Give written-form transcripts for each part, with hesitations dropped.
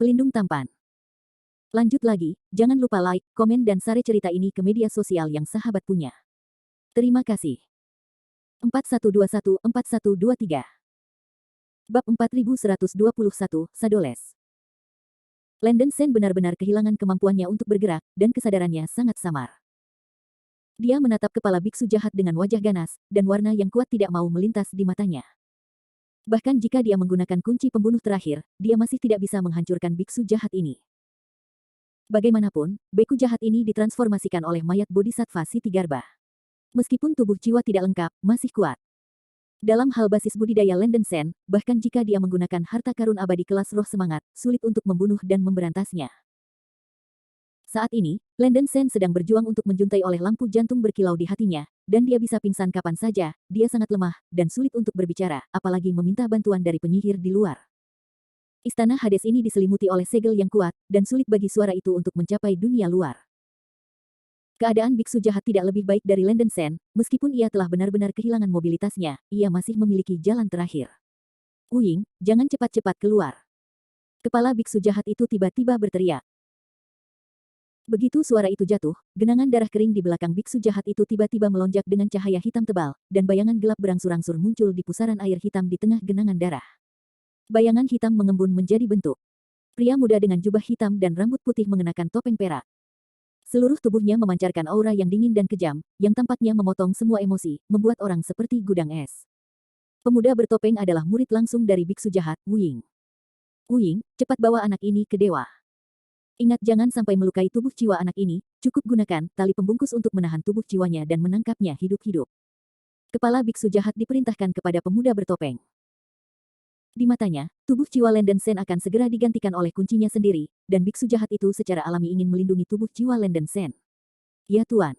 Pelindung tampan. Lanjut lagi, jangan lupa like, komen dan share cerita ini ke media sosial yang sahabat punya. Terima kasih. 4121-4123 Bab 4121, Sadoles. Landon Sen benar-benar kehilangan kemampuannya untuk bergerak, dan kesadarannya sangat samar. Dia menatap kepala biksu jahat dengan wajah ganas, dan warna yang kuat tidak mau melintas di matanya. Bahkan jika dia menggunakan kunci pembunuh terakhir, dia masih tidak bisa menghancurkan biksu jahat ini. Bagaimanapun, beku jahat ini ditransformasikan oleh mayat bodhisattva Siti Garba. Meskipun tubuh jiwa tidak lengkap, masih kuat. Dalam hal basis budidaya Landon Sen, bahkan jika dia menggunakan harta karun abadi kelas roh semangat, sulit untuk membunuh dan memberantasnya. Saat ini, Landon Sen sedang berjuang untuk menjuntai oleh lampu jantung berkilau di hatinya, dan dia bisa pingsan kapan saja, dia sangat lemah, dan sulit untuk berbicara, apalagi meminta bantuan dari penyihir di luar. Istana Hades ini diselimuti oleh segel yang kuat, dan sulit bagi suara itu untuk mencapai dunia luar. Keadaan biksu jahat tidak lebih baik dari Landon Sen, meskipun ia telah benar-benar kehilangan mobilitasnya, ia masih memiliki jalan terakhir. Uying, jangan cepat-cepat keluar. Kepala biksu jahat itu tiba-tiba berteriak. Begitu suara itu jatuh, genangan darah kering di belakang biksu jahat itu tiba-tiba melonjak dengan cahaya hitam tebal, dan bayangan gelap berangsur-angsur muncul di pusaran air hitam di tengah genangan darah. Bayangan hitam mengembun menjadi bentuk. Pria muda dengan jubah hitam dan rambut putih mengenakan topeng perak. Seluruh tubuhnya memancarkan aura yang dingin dan kejam, yang tampaknya memotong semua emosi, membuat orang seperti gudang es. Pemuda bertopeng adalah murid langsung dari biksu jahat, Wuying. Wuying, cepat bawa anak ini ke dewa. Ingat jangan sampai melukai tubuh jiwa anak ini, cukup gunakan tali pembungkus untuk menahan tubuh jiwanya dan menangkapnya hidup-hidup. Kepala biksu jahat diperintahkan kepada pemuda bertopeng. Di matanya, tubuh jiwa Landon Sen akan segera digantikan oleh kuncinya sendiri, dan biksu jahat itu secara alami ingin melindungi tubuh jiwa Landon Sen. Ya Tuan.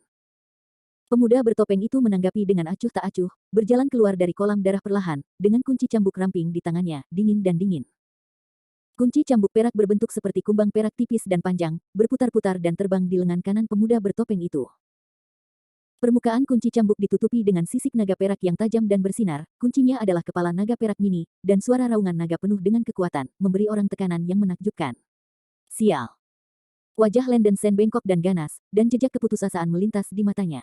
Pemuda bertopeng itu menanggapi dengan acuh tak acuh, berjalan keluar dari kolam darah perlahan, dengan kunci cambuk ramping di tangannya, dingin dan dingin. Kunci cambuk perak berbentuk seperti kumbang perak tipis dan panjang, berputar-putar dan terbang di lengan kanan pemuda bertopeng itu. Permukaan kunci cambuk ditutupi dengan sisik naga perak yang tajam dan bersinar, kuncinya adalah kepala naga perak mini, dan suara raungan naga penuh dengan kekuatan, memberi orang tekanan yang menakjubkan. Sial. Wajah Landon Sen bengkok dan ganas, dan jejak keputusasaan melintas di matanya.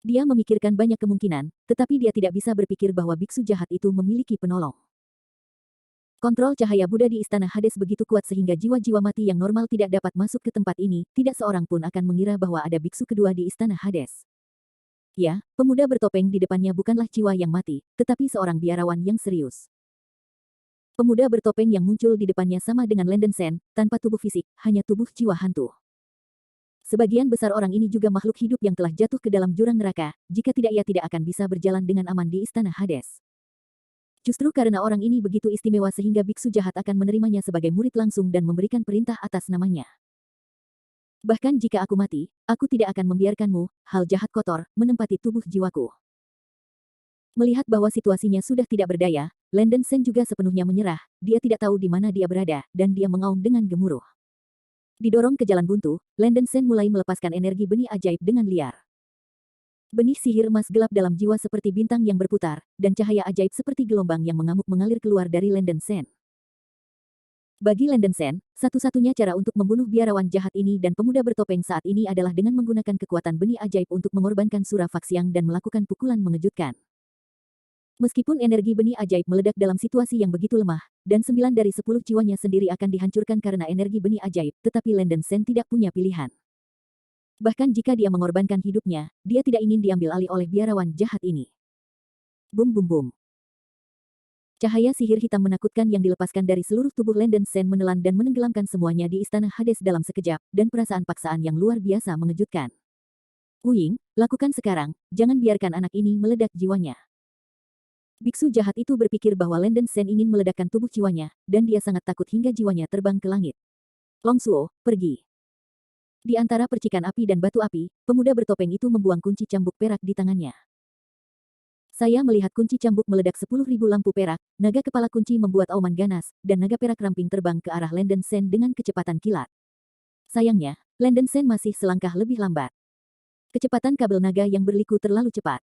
Dia memikirkan banyak kemungkinan, tetapi dia tidak bisa berpikir bahwa biksu jahat itu memiliki penolong. Kontrol cahaya Buddha di Istana Hades begitu kuat sehingga jiwa-jiwa mati yang normal tidak dapat masuk ke tempat ini, tidak seorang pun akan mengira bahwa ada biksu kedua di Istana Hades. Ya, pemuda bertopeng di depannya bukanlah jiwa yang mati, tetapi seorang biarawan yang serius. Pemuda bertopeng yang muncul di depannya sama dengan Landon Sen, tanpa tubuh fisik, hanya tubuh jiwa hantu. Sebagian besar orang ini juga makhluk hidup yang telah jatuh ke dalam jurang neraka, jika tidak ia tidak akan bisa berjalan dengan aman di Istana Hades. Justru karena orang ini begitu istimewa sehingga biksu jahat akan menerimanya sebagai murid langsung dan memberikan perintah atas namanya. Bahkan jika aku mati, aku tidak akan membiarkanmu, hal jahat kotor, menempati tubuh jiwaku. Melihat bahwa situasinya sudah tidak berdaya, Landon Sen juga sepenuhnya menyerah, dia tidak tahu di mana dia berada, dan dia mengaum dengan gemuruh. Didorong ke jalan buntu, Landon Sen mulai melepaskan energi benih ajaib dengan liar. Benih sihir emas gelap dalam jiwa seperti bintang yang berputar, dan cahaya ajaib seperti gelombang yang mengamuk mengalir keluar dari Landon Sen. Bagi Landon Sen, satu-satunya cara untuk membunuh biarawan jahat ini dan pemuda bertopeng saat ini adalah dengan menggunakan kekuatan benih ajaib untuk mengorbankan Surah Faksiang dan melakukan pukulan mengejutkan. Meskipun energi benih ajaib meledak dalam situasi yang begitu lemah, dan 9 dari 10 jiwanya sendiri akan dihancurkan karena energi benih ajaib, tetapi Landon Sen tidak punya pilihan. Bahkan jika dia mengorbankan hidupnya, dia tidak ingin diambil alih oleh biarawan jahat ini. Bum bum bum. Cahaya sihir hitam menakutkan yang dilepaskan dari seluruh tubuh Landon Sen menelan dan menenggelamkan semuanya di Istana Hades dalam sekejap, dan perasaan paksaan yang luar biasa mengejutkan. Wuying, lakukan sekarang, jangan biarkan anak ini meledak jiwanya. Biksu jahat itu berpikir bahwa Landon Sen ingin meledakkan tubuh jiwanya, dan dia sangat takut hingga jiwanya terbang ke langit. Longsuo, pergi. Di antara percikan api dan batu api, pemuda bertopeng itu membuang kunci cambuk perak di tangannya. Saya melihat kunci cambuk meledak 10.000 lampu perak, naga kepala kunci membuat auman ganas, dan naga perak ramping terbang ke arah Landon Sen dengan kecepatan kilat. Sayangnya, Landon Sen masih selangkah lebih lambat. Kecepatan kabel naga yang berliku terlalu cepat.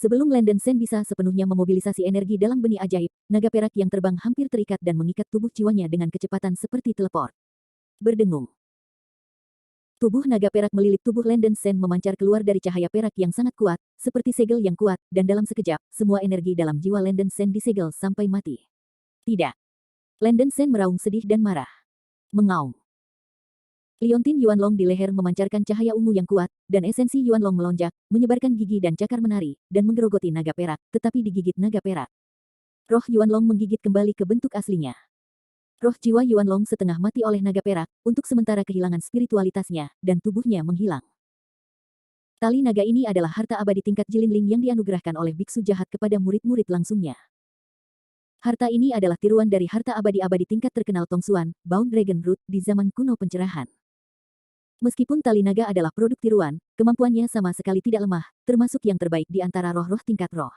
Sebelum Landen Sen bisa sepenuhnya memobilisasi energi dalam benih ajaib, naga perak yang terbang hampir terikat dan mengikat tubuh jiwanya dengan kecepatan seperti teleport. Berdengung. Tubuh naga perak melilit tubuh Landen Sen memancar keluar dari cahaya perak yang sangat kuat, seperti segel yang kuat, dan dalam sekejap, semua energi dalam jiwa Landen Sen disegel sampai mati. Tidak. Landen Sen meraung sedih dan marah. Mengaum. Liontin Yuanlong di leher memancarkan cahaya ungu yang kuat, dan esensi Yuanlong melonjak, menyebarkan gigi dan cakar menari, dan menggerogoti naga perak, tetapi digigit naga perak. Roh Yuanlong menggigit kembali ke bentuk aslinya. Roh jiwa Yuanlong setengah mati oleh naga perak, untuk sementara kehilangan spiritualitasnya, dan tubuhnya menghilang. Tali naga ini adalah harta abadi tingkat Jilinling yang dianugerahkan oleh biksu jahat kepada murid-murid langsungnya. Harta ini adalah tiruan dari harta abadi-abadi tingkat terkenal Tongsuan, Bound Dragon Root, di zaman kuno pencerahan. Meskipun tali naga adalah produk tiruan, kemampuannya sama sekali tidak lemah, termasuk yang terbaik di antara roh-roh tingkat roh.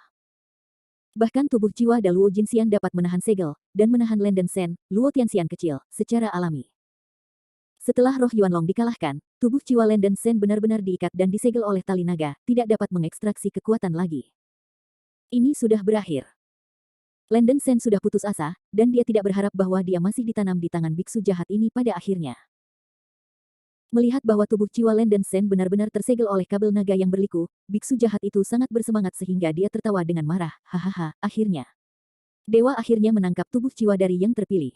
Bahkan tubuh jiwa Daluo Jinxian dapat menahan segel, dan menahan Landen Sen, Luo Tianxian kecil, secara alami. Setelah roh Yuanlong dikalahkan, tubuh jiwa Landen Sen benar-benar diikat dan disegel oleh tali naga, tidak dapat mengekstraksi kekuatan lagi. Ini sudah berakhir. Landen Sen sudah putus asa, dan dia tidak berharap bahwa dia masih ditanam di tangan biksu jahat ini pada akhirnya. Melihat bahwa tubuh jiwa Landen Sen benar-benar tersegel oleh kabel naga yang berliku, biksu jahat itu sangat bersemangat sehingga dia tertawa dengan marah. Hahaha, akhirnya. Dewa akhirnya menangkap tubuh jiwa dari yang terpilih.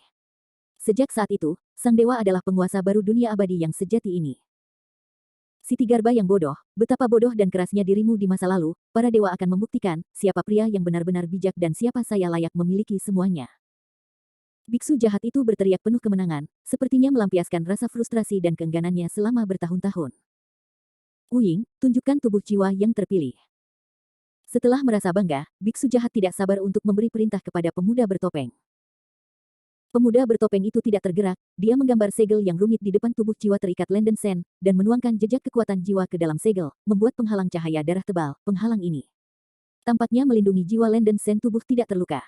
Sejak saat itu, sang dewa adalah penguasa baru dunia abadi yang sejati ini. Siti Garba yang bodoh, betapa bodoh dan kerasnya dirimu di masa lalu, para dewa akan membuktikan siapa pria yang benar-benar bijak dan siapa saya layak memiliki semuanya. Biksu jahat itu berteriak penuh kemenangan, sepertinya melampiaskan rasa frustrasi dan keengganannya selama bertahun-tahun. Wuying, tunjukkan tubuh jiwa yang terpilih. Setelah merasa bangga, biksu jahat tidak sabar untuk memberi perintah kepada pemuda bertopeng. Pemuda bertopeng itu tidak tergerak, dia menggambar segel yang rumit di depan tubuh jiwa terikat Landen Sen, dan menuangkan jejak kekuatan jiwa ke dalam segel, membuat penghalang cahaya darah tebal. Penghalang ini tampaknya melindungi jiwa Landen Sen tubuh tidak terluka.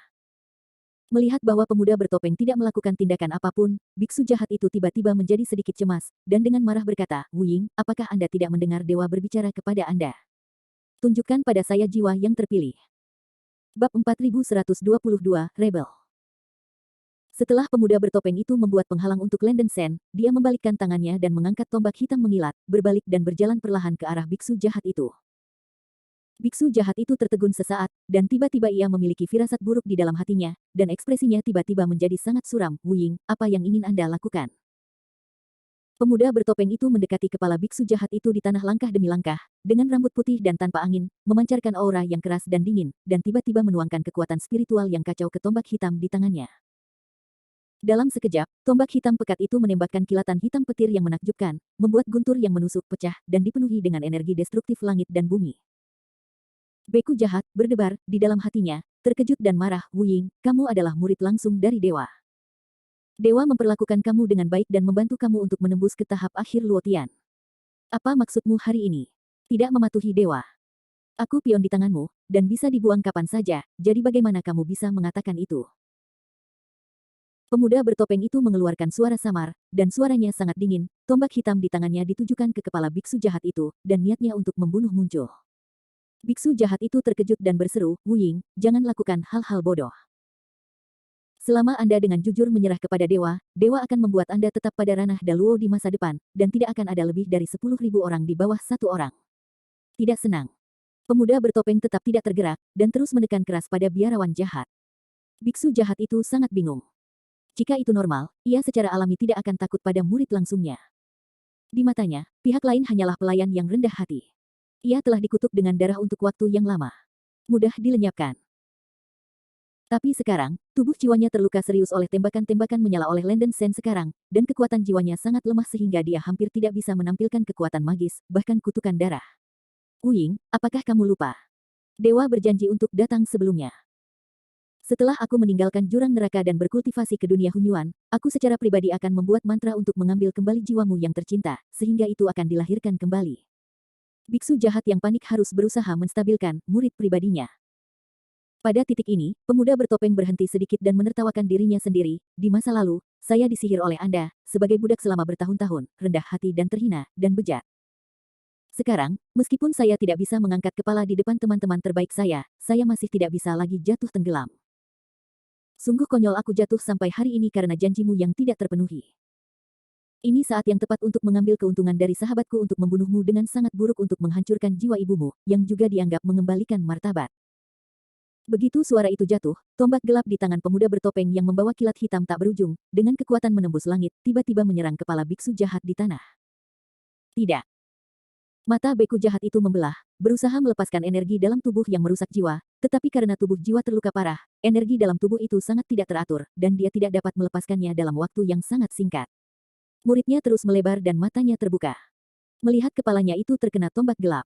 Melihat bahwa pemuda bertopeng tidak melakukan tindakan apapun, biksu jahat itu tiba-tiba menjadi sedikit cemas, dan dengan marah berkata, Wuying, apakah Anda tidak mendengar dewa berbicara kepada Anda? Tunjukkan pada saya jiwa yang terpilih. Bab 4122, Rebel. Setelah pemuda bertopeng itu membuat penghalang untuk Landen Sen, dia membalikkan tangannya dan mengangkat tombak hitam mengilat, berbalik dan berjalan perlahan ke arah biksu jahat itu. Biksu jahat itu tertegun sesaat, dan tiba-tiba ia memiliki firasat buruk di dalam hatinya, dan ekspresinya tiba-tiba menjadi sangat suram. Wuying, apa yang ingin Anda lakukan? Pemuda bertopeng itu mendekati kepala biksu jahat itu di tanah langkah demi langkah, dengan rambut putih dan tanpa angin, memancarkan aura yang keras dan dingin, dan tiba-tiba menuangkan kekuatan spiritual yang kacau ke tombak hitam di tangannya. Dalam sekejap, tombak hitam pekat itu menembakkan kilatan hitam petir yang menakjubkan, membuat guntur yang menusuk pecah, dan dipenuhi dengan energi destruktif langit dan bumi. Beku jahat, berdebar, di dalam hatinya, terkejut dan marah. Wuying, kamu adalah murid langsung dari dewa. Dewa memperlakukan kamu dengan baik dan membantu kamu untuk menembus ke tahap akhir Luotian. Apa maksudmu hari ini? Tidak mematuhi dewa. Aku pion di tanganmu, dan bisa dibuang kapan saja, jadi bagaimana kamu bisa mengatakan itu? Pemuda bertopeng itu mengeluarkan suara samar, dan suaranya sangat dingin. Tombak hitam di tangannya ditujukan ke kepala biksu jahat itu, dan niatnya untuk membunuh muncul. Biksu jahat itu terkejut dan berseru, Wuying, jangan lakukan hal-hal bodoh. Selama Anda dengan jujur menyerah kepada dewa, dewa akan membuat Anda tetap pada ranah Daluo di masa depan, dan tidak akan ada lebih dari 10.000 orang di bawah satu orang. Tidak senang. Pemuda bertopeng tetap tidak tergerak, dan terus menekan keras pada biarawan jahat. Biksu jahat itu sangat bingung. Jika itu normal, ia secara alami tidak akan takut pada murid langsungnya. Di matanya, pihak lain hanyalah pelayan yang rendah hati. Ia telah dikutuk dengan darah untuk waktu yang lama. Mudah dilenyapkan. Tapi sekarang, tubuh jiwanya terluka serius oleh tembakan-tembakan menyala oleh Landen Sen sekarang, dan kekuatan jiwanya sangat lemah sehingga dia hampir tidak bisa menampilkan kekuatan magis, bahkan kutukan darah. Wuying, apakah kamu lupa? Dewa berjanji untuk datang sebelumnya. Setelah aku meninggalkan jurang neraka dan berkultivasi ke dunia Hunyuan, aku secara pribadi akan membuat mantra untuk mengambil kembali jiwamu yang tercinta, sehingga itu akan dilahirkan kembali. Biksu jahat yang panik harus berusaha menstabilkan murid pribadinya. Pada titik ini, pemuda bertopeng berhenti sedikit dan menertawakan dirinya sendiri. Di masa lalu, saya disihir oleh Anda, sebagai budak selama bertahun-tahun, rendah hati dan terhina, dan bejat. Sekarang, meskipun saya tidak bisa mengangkat kepala di depan teman-teman terbaik saya masih tidak bisa lagi jatuh tenggelam. Sungguh konyol aku jatuh sampai hari ini karena janjimu yang tidak terpenuhi. Ini saat yang tepat untuk mengambil keuntungan dari sahabatku untuk membunuhmu dengan sangat buruk untuk menghancurkan jiwa ibumu, yang juga dianggap mengembalikan martabat. Begitu suara itu jatuh, tombak gelap di tangan pemuda bertopeng yang membawa kilat hitam tak berujung, dengan kekuatan menembus langit, tiba-tiba menyerang kepala biksu jahat di tanah. Tidak. Mata beku jahat itu membelah, berusaha melepaskan energi dalam tubuh yang merusak jiwa, tetapi karena tubuh jiwa terluka parah, energi dalam tubuh itu sangat tidak teratur, dan dia tidak dapat melepaskannya dalam waktu yang sangat singkat. Muridnya terus melebar dan matanya terbuka. Melihat kepalanya itu terkena tombak gelap.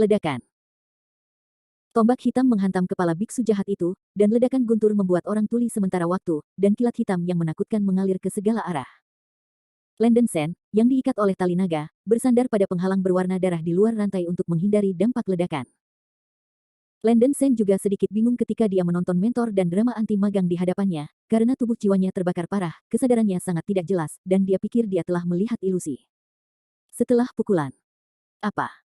Ledakan. Tombak hitam menghantam kepala biksu jahat itu, dan ledakan guntur membuat orang tuli sementara waktu, dan kilat hitam yang menakutkan mengalir ke segala arah. Lenden Sen, yang diikat oleh tali naga, bersandar pada penghalang berwarna darah di luar rantai untuk menghindari dampak ledakan. Lenden Sen juga sedikit bingung ketika dia menonton mentor dan drama anti magang di hadapannya, karena tubuh jiwanya terbakar parah, kesadarannya sangat tidak jelas, dan dia pikir dia telah melihat ilusi. Setelah pukulan. Apa?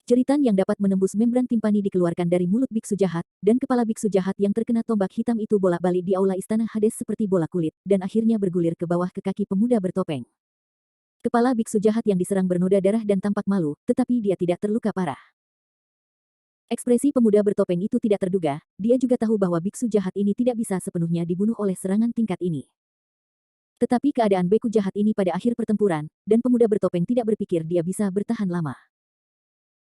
Jeritan yang dapat menembus membran timpani dikeluarkan dari mulut biksu jahat, dan kepala biksu jahat yang terkena tombak hitam itu bolak-balik di aula istana Hades seperti bola kulit, dan akhirnya bergulir ke bawah ke kaki pemuda bertopeng. Kepala biksu jahat yang diserang bernoda darah dan tampak malu, tetapi dia tidak terluka parah. Ekspresi pemuda bertopeng itu tidak terduga, dia juga tahu bahwa biksu jahat ini tidak bisa sepenuhnya dibunuh oleh serangan tingkat ini. Tetapi keadaan beku jahat ini pada akhir pertempuran, dan pemuda bertopeng tidak berpikir dia bisa bertahan lama.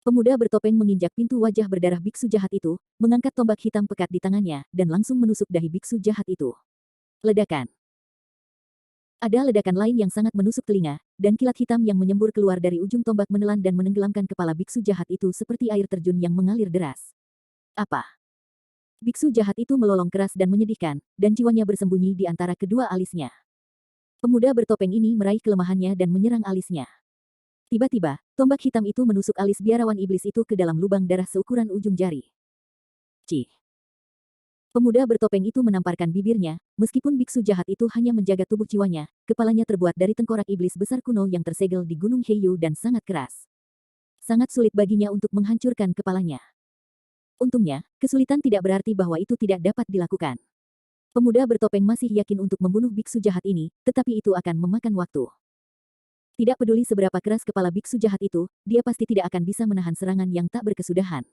Pemuda bertopeng menginjak pintu wajah berdarah biksu jahat itu, mengangkat tombak hitam pekat di tangannya, dan langsung menusuk dahi biksu jahat itu. Ledakan. Ada ledakan lain yang sangat menusuk telinga, dan kilat hitam yang menyembur keluar dari ujung tombak menelan dan menenggelamkan kepala biksu jahat itu seperti air terjun yang mengalir deras. Apa? Biksu jahat itu melolong keras dan menyedihkan, dan jiwanya bersembunyi di antara kedua alisnya. Pemuda bertopeng ini meraih kelemahannya dan menyerang alisnya. Tiba-tiba, tombak hitam itu menusuk alis biarawan iblis itu ke dalam lubang darah seukuran ujung jari. Cih. Pemuda bertopeng itu menamparkan bibirnya, meskipun biksu jahat itu hanya menjaga tubuh jiwanya, kepalanya terbuat dari tengkorak iblis besar kuno yang tersegel di Gunung Heiyu dan sangat keras. Sangat sulit baginya untuk menghancurkan kepalanya. Untungnya, kesulitan tidak berarti bahwa itu tidak dapat dilakukan. Pemuda bertopeng masih yakin untuk membunuh biksu jahat ini, tetapi itu akan memakan waktu. Tidak peduli seberapa keras kepala biksu jahat itu, dia pasti tidak akan bisa menahan serangan yang tak berkesudahan.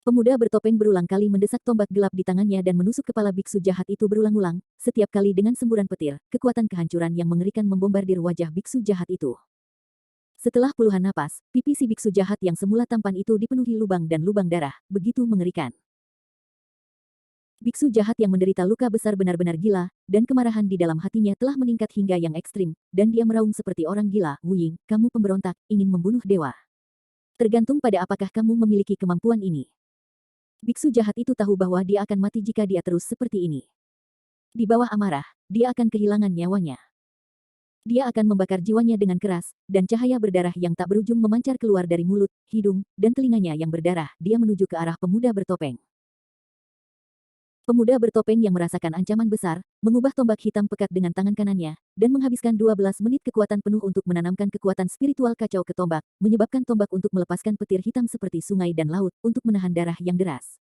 Pemuda bertopeng berulang kali mendesak tombak gelap di tangannya dan menusuk kepala biksu jahat itu berulang-ulang, setiap kali dengan semburan petir, kekuatan kehancuran yang mengerikan membombardir wajah biksu jahat itu. Setelah puluhan napas, pipi si biksu jahat yang semula tampan itu dipenuhi lubang dan lubang darah, begitu mengerikan. Biksu jahat yang menderita luka besar benar-benar gila, dan kemarahan di dalam hatinya telah meningkat hingga yang ekstrim, dan dia meraung seperti orang gila, Wu Ying, kamu pemberontak, ingin membunuh dewa. Tergantung pada apakah kamu memiliki kemampuan ini. Biksu jahat itu tahu bahwa dia akan mati jika dia terus seperti ini. Di bawah amarah, dia akan kehilangan nyawanya. Dia akan membakar jiwanya dengan keras, dan cahaya berdarah yang tak berujung memancar keluar dari mulut, hidung, dan telinganya yang berdarah. Dia menuju ke arah pemuda bertopeng. Pemuda bertopeng yang merasakan ancaman besar, mengubah tombak hitam pekat dengan tangan kanannya, dan menghabiskan 12 menit kekuatan penuh untuk menanamkan kekuatan spiritual kacau ke tombak, menyebabkan tombak untuk melepaskan petir hitam seperti sungai dan laut, untuk menahan darah yang deras.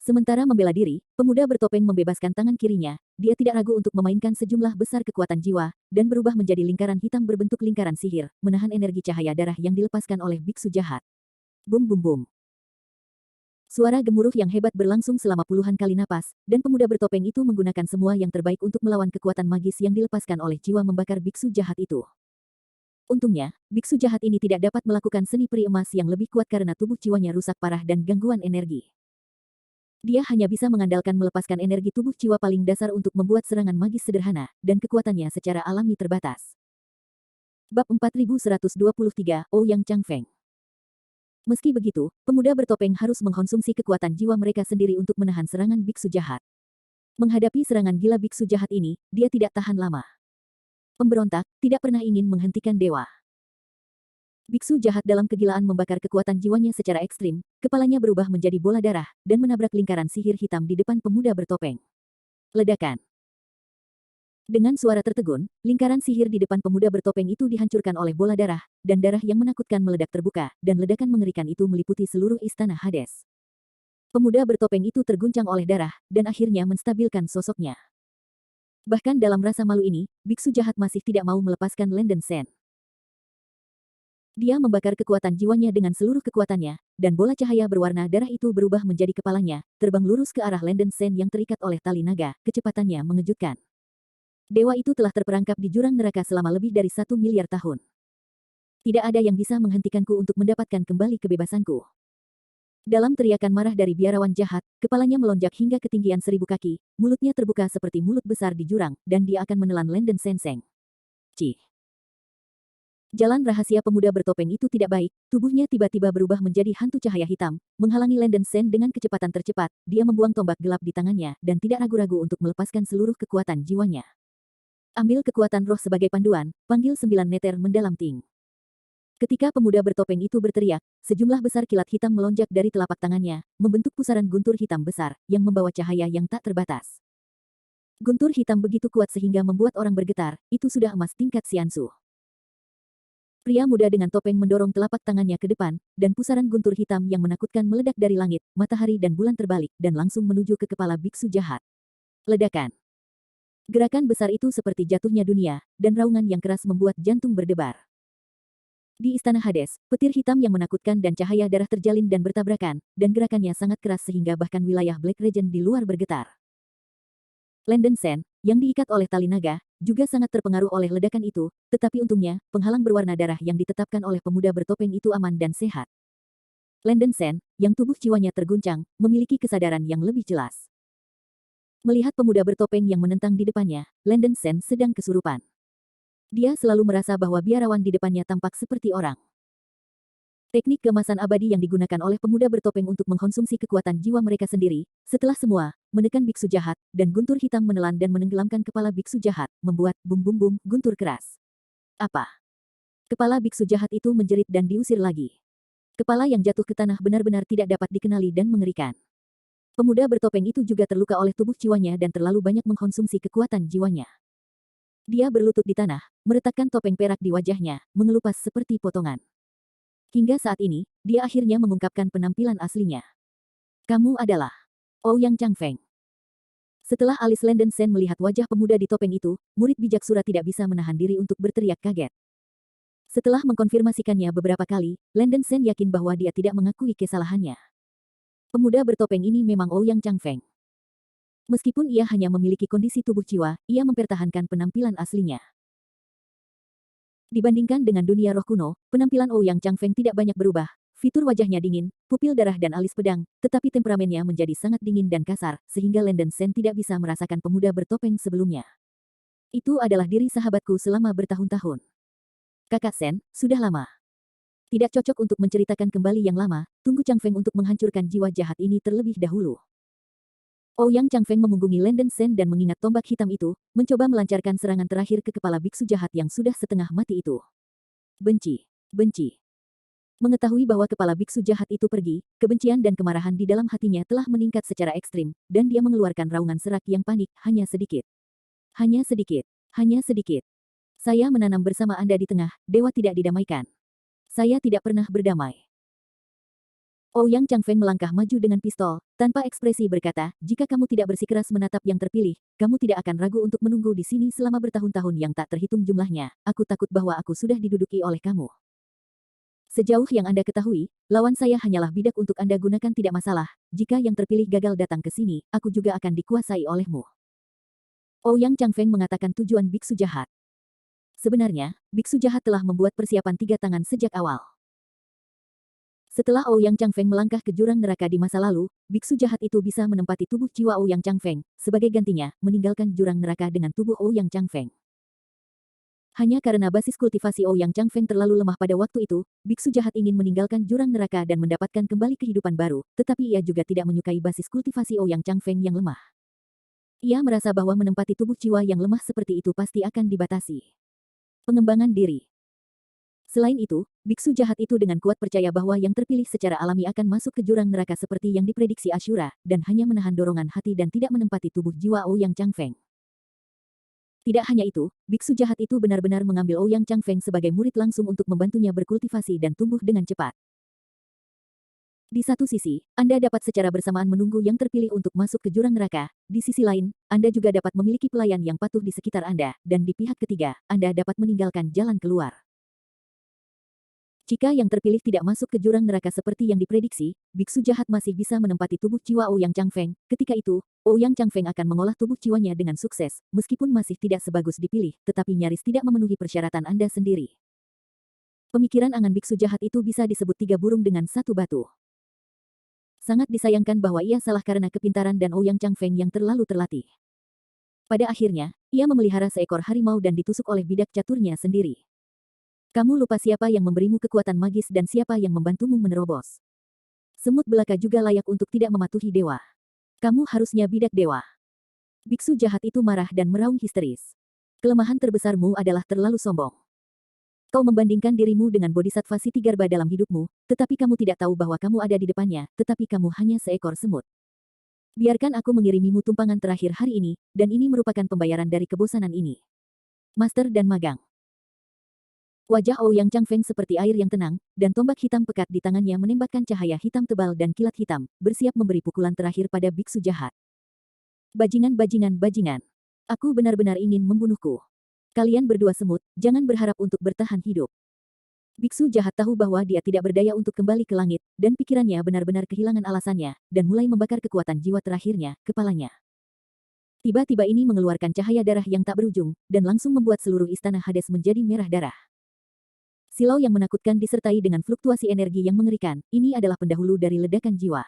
Sementara membela diri, pemuda bertopeng membebaskan tangan kirinya, dia tidak ragu untuk memainkan sejumlah besar kekuatan jiwa, dan berubah menjadi lingkaran hitam berbentuk lingkaran sihir, menahan energi cahaya darah yang dilepaskan oleh biksu jahat. Bum bum bum. Suara gemuruh yang hebat berlangsung selama puluhan kali napas, dan pemuda bertopeng itu menggunakan semua yang terbaik untuk melawan kekuatan magis yang dilepaskan oleh jiwa membakar biksu jahat itu. Untungnya, biksu jahat ini tidak dapat melakukan seni peri emas yang lebih kuat karena tubuh jiwanya rusak parah dan gangguan energi. Dia hanya bisa mengandalkan melepaskan energi tubuh jiwa paling dasar untuk membuat serangan magis sederhana, dan kekuatannya secara alami terbatas. Bab 4123, Ouyang Changfeng. Meski begitu, pemuda bertopeng harus mengkonsumsi kekuatan jiwa mereka sendiri untuk menahan serangan biksu jahat. Menghadapi serangan gila biksu jahat ini, dia tidak tahan lama. Pemberontak, tidak pernah ingin menghentikan dewa. Biksu jahat dalam kegilaan membakar kekuatan jiwanya secara ekstrim, kepalanya berubah menjadi bola darah, dan menabrak lingkaran sihir hitam di depan pemuda bertopeng. Ledakan. Dengan suara tertegun, lingkaran sihir di depan pemuda bertopeng itu dihancurkan oleh bola darah, dan darah yang menakutkan meledak terbuka, dan ledakan mengerikan itu meliputi seluruh istana Hades. Pemuda bertopeng itu terguncang oleh darah, dan akhirnya menstabilkan sosoknya. Bahkan dalam rasa malu ini, biksu jahat masih tidak mau melepaskan Landen Sen. Dia membakar kekuatan jiwanya dengan seluruh kekuatannya, dan bola cahaya berwarna darah itu berubah menjadi kepalanya, terbang lurus ke arah Landen Sen yang terikat oleh tali naga, kecepatannya mengejutkan. Dewa itu telah terperangkap di jurang neraka selama lebih dari 1 miliar tahun. Tidak ada yang bisa menghentikanku untuk mendapatkan kembali kebebasanku. Dalam teriakan marah dari biarawan jahat, kepalanya melonjak hingga ketinggian 1000 kaki, mulutnya terbuka seperti mulut besar di jurang, dan dia akan menelan Landen Senseng. Cih. Jalan rahasia pemuda bertopeng itu tidak baik, tubuhnya tiba-tiba berubah menjadi hantu cahaya hitam, menghalangi Landen Sen dengan kecepatan tercepat, dia membuang tombak gelap di tangannya, dan tidak ragu-ragu untuk melepaskan seluruh kekuatan jiwanya. Ambil kekuatan roh sebagai panduan, panggil 9 neter mendalam Ting. Ketika pemuda bertopeng itu berteriak, sejumlah besar kilat hitam melonjak dari telapak tangannya, membentuk pusaran guntur hitam besar, yang membawa cahaya yang tak terbatas. Guntur hitam begitu kuat sehingga membuat orang bergetar, itu sudah emas tingkat Xiansu. Pria muda dengan topeng mendorong telapak tangannya ke depan, dan pusaran guntur hitam yang menakutkan meledak dari langit, matahari dan bulan terbalik, dan langsung menuju ke kepala biksu jahat. Ledakan. Gerakan besar itu seperti jatuhnya dunia, dan raungan yang keras membuat jantung berdebar. Di Istana Hades, petir hitam yang menakutkan dan cahaya darah terjalin dan bertabrakan, dan gerakannya sangat keras sehingga bahkan wilayah Black Region di luar bergetar. Landen Sen, yang diikat oleh tali naga, juga sangat terpengaruh oleh ledakan itu, tetapi untungnya, penghalang berwarna darah yang ditetapkan oleh pemuda bertopeng itu aman dan sehat. Landen Sen, yang tubuh jiwanya terguncang, memiliki kesadaran yang lebih jelas. Melihat pemuda bertopeng yang menentang di depannya, Landen Sen sedang kesurupan. Dia selalu merasa bahwa biarawan di depannya tampak seperti orang. Teknik keemasan abadi yang digunakan oleh pemuda bertopeng untuk mengkonsumsi kekuatan jiwa mereka sendiri, setelah semua, menekan biksu jahat, dan guntur hitam menelan dan menenggelamkan kepala biksu jahat, membuat bum-bum-bum guntur keras. Apa? Kepala biksu jahat itu menjerit dan diusir lagi. Kepala yang jatuh ke tanah benar-benar tidak dapat dikenali dan mengerikan. Pemuda bertopeng itu juga terluka oleh tubuh jiwanya dan terlalu banyak mengkonsumsi kekuatan jiwanya. Dia berlutut di tanah, meletakkan topeng perak di wajahnya, mengelupas seperti potongan. Hingga saat ini, dia akhirnya mengungkapkan penampilan aslinya. Kamu adalah Ouyang Changfeng. Setelah alis Landen Sen melihat wajah pemuda di topeng itu, murid bijak Sura tidak bisa menahan diri untuk berteriak kaget. Setelah mengkonfirmasikannya beberapa kali, Landen Sen yakin bahwa dia tidak mengakui kesalahannya. Pemuda bertopeng ini memang Ouyang Changfeng. Meskipun ia hanya memiliki kondisi tubuh jiwa, ia mempertahankan penampilan aslinya. Dibandingkan dengan dunia roh kuno, penampilan Ouyang Changfeng tidak banyak berubah. Fitur wajahnya dingin, pupil darah dan alis pedang, tetapi temperamennya menjadi sangat dingin dan kasar, sehingga Landen Sen tidak bisa merasakan pemuda bertopeng sebelumnya. Itu adalah diri sahabatku selama bertahun-tahun. Kakak Sen, sudah lama. Tidak cocok untuk menceritakan kembali yang lama, tunggu Changfeng untuk menghancurkan jiwa jahat ini terlebih dahulu. Ouyang Changfeng memunggungi Landen Sen dan mengingat tombak hitam itu, mencoba melancarkan serangan terakhir ke kepala biksu jahat yang sudah setengah mati itu. Benci. Benci. Mengetahui bahwa kepala biksu jahat itu pergi, kebencian dan kemarahan di dalam hatinya telah meningkat secara ekstrim, dan dia mengeluarkan raungan serak yang panik, hanya sedikit. Hanya sedikit. Hanya sedikit. Saya menanam bersama Anda di tengah, dewa tidak didamaikan. Saya tidak pernah berdamai. Ouyang Changfeng melangkah maju dengan pistol, tanpa ekspresi berkata, jika kamu tidak bersikeras menatap yang terpilih, kamu tidak akan ragu untuk menunggu di sini selama bertahun-tahun yang tak terhitung jumlahnya. Aku takut bahwa aku sudah diduduki oleh kamu. Sejauh yang Anda ketahui, lawan saya hanyalah bidak untuk Anda gunakan tidak masalah. Jika yang terpilih gagal datang ke sini, aku juga akan dikuasai olehmu. Ouyang Changfeng mengatakan tujuan biksu jahat. Sebenarnya, biksu jahat telah membuat persiapan 3 tangan sejak awal. Setelah Ouyang Changfeng melangkah ke jurang neraka di masa lalu, biksu jahat itu bisa menempati tubuh jiwa Ouyang Changfeng, sebagai gantinya, meninggalkan jurang neraka dengan tubuh Ouyang Changfeng. Hanya karena basis kultivasi Ouyang Changfeng terlalu lemah pada waktu itu, biksu jahat ingin meninggalkan jurang neraka dan mendapatkan kembali kehidupan baru, tetapi ia juga tidak menyukai basis kultivasi Ouyang Changfeng yang lemah. Ia merasa bahwa menempati tubuh jiwa yang lemah seperti itu pasti akan dibatasi. Pengembangan diri. Selain itu, biksu jahat itu dengan kuat percaya bahwa yang terpilih secara alami akan masuk ke jurang neraka seperti yang diprediksi Ashura, dan hanya menahan dorongan hati dan tidak menempati tubuh jiwa Ouyang Changfeng. Tidak hanya itu, biksu jahat itu benar-benar mengambil Ouyang Changfeng sebagai murid langsung untuk membantunya berkultivasi dan tumbuh dengan cepat. Di satu sisi, Anda dapat secara bersamaan menunggu yang terpilih untuk masuk ke jurang neraka. Di sisi lain, Anda juga dapat memiliki pelayan yang patuh di sekitar Anda, dan di pihak ketiga, Anda dapat meninggalkan jalan keluar. Jika yang terpilih tidak masuk ke jurang neraka seperti yang diprediksi, biksu jahat masih bisa menempati tubuh jiwa Ouyang Changfeng. Ketika itu, Ouyang Changfeng akan mengolah tubuh jiwanya dengan sukses, meskipun masih tidak sebagus dipilih, tetapi nyaris tidak memenuhi persyaratan Anda sendiri. Pemikiran angan biksu jahat itu bisa disebut 3 burung dengan 1 batu. Sangat disayangkan bahwa ia salah karena kepintaran dan Ouyang Changfeng yang terlalu terlatih. Pada akhirnya, ia memelihara seekor harimau dan ditusuk oleh bidak caturnya sendiri. Kamu lupa siapa yang memberimu kekuatan magis dan siapa yang membantumu menerobos. Semut belaka juga layak untuk tidak mematuhi dewa. Kamu harusnya bidak dewa. Biksu jahat itu marah dan meraung histeris. Kelemahan terbesarmu adalah terlalu sombong. Kau membandingkan dirimu dengan bodhisattva Sitigarba dalam hidupmu, tetapi kamu tidak tahu bahwa kamu ada di depannya, tetapi kamu hanya seekor semut. Biarkan aku mengirimimu tumpangan terakhir hari ini, dan ini merupakan pembayaran dari kebosanan ini. Master dan magang. Wajah Ouyang Changfeng seperti air yang tenang, dan tombak hitam pekat di tangannya menembakkan cahaya hitam tebal dan kilat hitam, bersiap memberi pukulan terakhir pada biksu jahat. Bajingan, bajingan, bajingan. Aku benar-benar ingin membunuhku. Kalian berdua semut, jangan berharap untuk bertahan hidup. Biksu jahat tahu bahwa dia tidak berdaya untuk kembali ke langit, dan pikirannya benar-benar kehilangan alasannya, dan mulai membakar kekuatan jiwa terakhirnya, kepalanya. Tiba-tiba ini mengeluarkan cahaya darah yang tak berujung, dan langsung membuat seluruh istana Hades menjadi merah darah. Silau yang menakutkan disertai dengan fluktuasi energi yang mengerikan, ini adalah pendahulu dari ledakan jiwa.